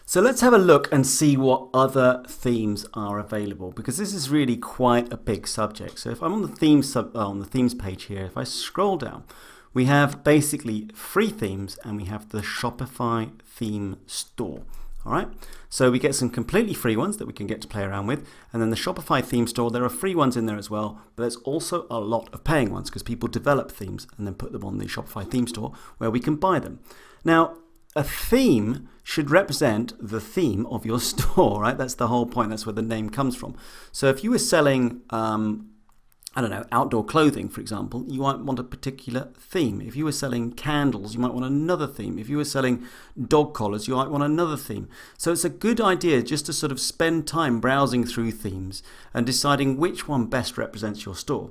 So let's have a look and see what other themes are available, because this is really quite a big subject. So if I'm on the themes page here, if I scroll down, we have basically free themes and we have the Shopify theme store. All right, so we get some completely free ones that we can get to play around with, and then the Shopify theme store, there are free ones in there as well, but there's also a lot of paying ones because people develop themes and then put them on the Shopify theme store where we can buy them. Now, a theme should represent the theme of your store, right? That's the whole point. That's where the name comes from. So if you were selling, outdoor clothing, for example, you might want a particular theme. If you were selling candles, you might want another theme. If you were selling dog collars, you might want another theme. So it's a good idea just to sort of spend time browsing through themes and deciding which one best represents your store.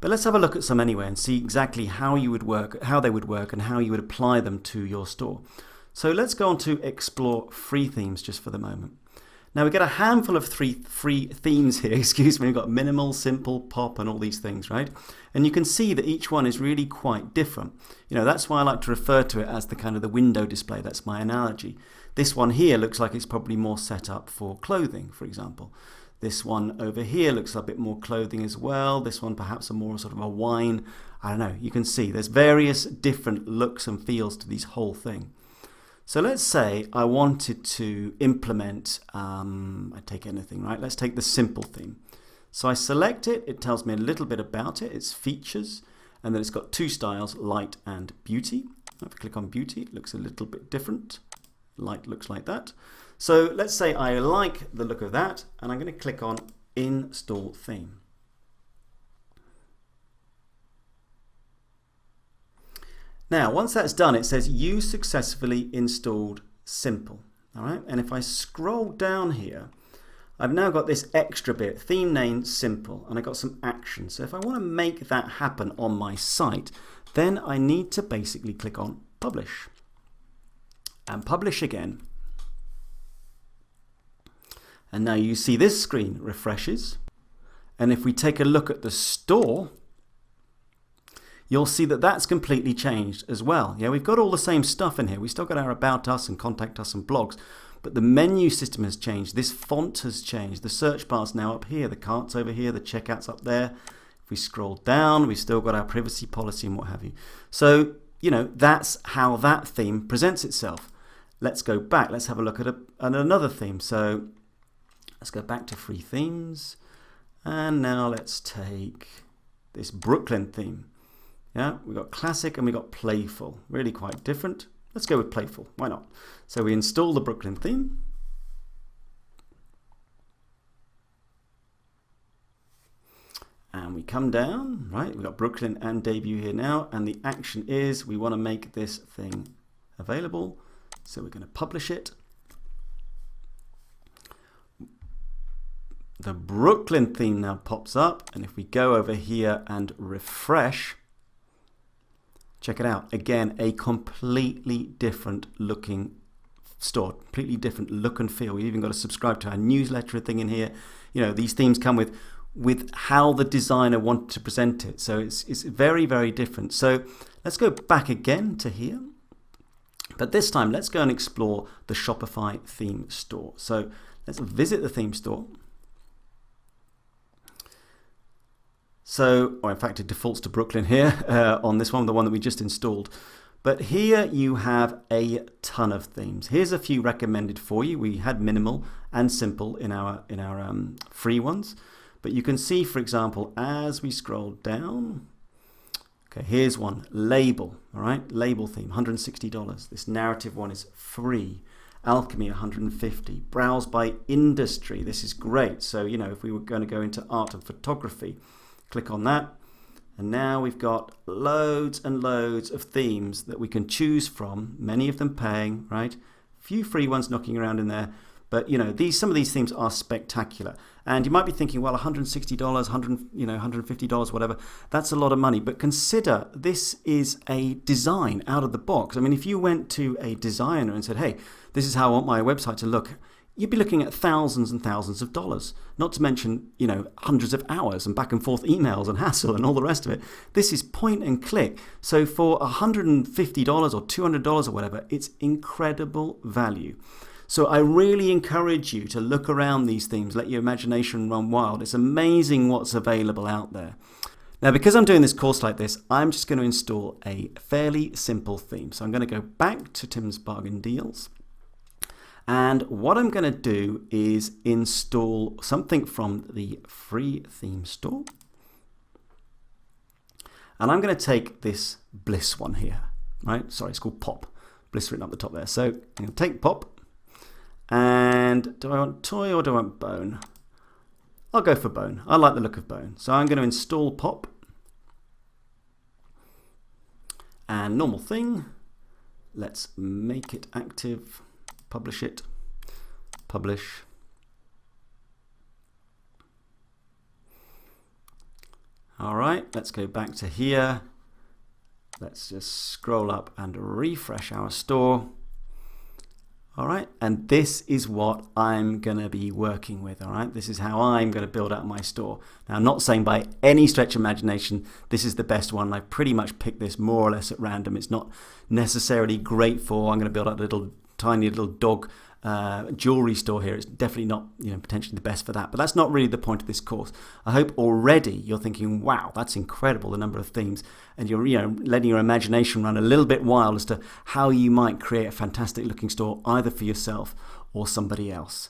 But let's have a look at some anyway and see exactly how they would work and how you would apply them to your store. So let's go on to explore free themes just for the moment. Now we get a handful of free themes here, We've got minimal, simple, pop and all these things, right? And you can see that each one is really quite different. That's why I like to refer to it as the window display. That's my analogy. This one here looks like it's probably more set up for clothing, for example. This one over here looks a bit more clothing as well. This one perhaps a more sort of a wine. I don't know. You can see there's various different looks and feels to this whole thing. So let's say I wanted to implement, I take anything, right? Let's take the simple theme. So I select it. It tells me a little bit about it, its features, and then it's got two styles, light and beauty. If I click on beauty, it looks a little bit different. Light looks like that. So let's say I like the look of that, and I'm going to click on Install Theme. Now, once that's done, it says you successfully installed Simple. All right, and if I scroll down here, I've now got this extra bit, theme name Simple, and I got some action. So if I want to make that happen on my site, then I need to basically click on Publish. And publish again. And now you see this screen refreshes. And if we take a look at the store, you'll see that that's completely changed as well. Yeah, we've got all the same stuff in here. We've still got our About Us and Contact Us and blogs, but the menu system has changed. This font has changed. The search bar's now up here. The cart's over here. The checkout's up there. If we scroll down, we've still got our privacy policy and what have you. So, that's how that theme presents itself. Let's go back. Let's have a look at another theme. So let's go back to free themes. And now let's take this Brooklyn theme. Yeah, we've got classic and we've got playful. Really quite different. Let's go with playful. Why not? So we install the Brooklyn theme. And we come down, right? We've got Brooklyn and debut here now. And the action is we want to make this thing available. So we're going to publish it. The Brooklyn theme now pops up. And if we go over here and refresh, check it out. Again, a completely different looking store, completely different look and feel. We've even got to subscribe to our newsletter thing in here. These themes come with how the designer wanted to present it. So it's very, very different. So let's go back again to here. But this time, let's go and explore the Shopify theme store. So let's visit the theme store. So, or in fact, it defaults to Brooklyn here on this one, the one that we just installed. But here you have a ton of themes. Here's a few recommended for you. We had minimal and simple in our free ones. But you can see, for example, as we scroll down, okay, here's one, label, all right, label theme, $160. This narrative one is free. Alchemy, $150. Browse by industry. This is great. So, if we were going to go into art and photography, click on that. And now we've got loads and loads of themes that we can choose from, many of them paying, right? A few free ones knocking around in there. But, some of these themes are spectacular. And you might be thinking, well, $160, $150, whatever, that's a lot of money. But consider this is a design out of the box. I mean, if you went to a designer and said, hey, this is how I want my website to look, you'd be looking at thousands and thousands of dollars, not to mention, hundreds of hours and back and forth emails and hassle and all the rest of it. This is point and click. So for $150 or $200 or whatever, it's incredible value. So I really encourage you to look around these themes, let your imagination run wild. It's amazing what's available out there. Now, because I'm doing this course like this, I'm just going to install a fairly simple theme. So I'm going to go back to Tim's Bargain Deals. And what I'm going to do is install something from the free theme store. And I'm going to take this Bliss one here, right? Sorry, it's called Pop. Bliss written up the top there. So I'm going to take Pop. And do I want toy or do I want bone? I'll go for bone. I like the look of bone. So I'm going to install Pop. And normal thing. Let's make it active. Publish it. Publish. All right, let's go back to here. Let's just scroll up and refresh our store. All right, and this is what I'm going to be working with, all right? This is how I'm going to build out my store. Now, I'm not saying by any stretch of imagination this is the best one. I pretty much picked this more or less at random. It's not necessarily great for, I'm going to build out a little tiny little dog jewelry store here. It's definitely not, potentially the best for that, but that's not really the point of this course. I hope already you're thinking, wow, that's incredible, the number of themes, and you're letting your imagination run a little bit wild as to how you might create a fantastic looking store either for yourself or somebody else.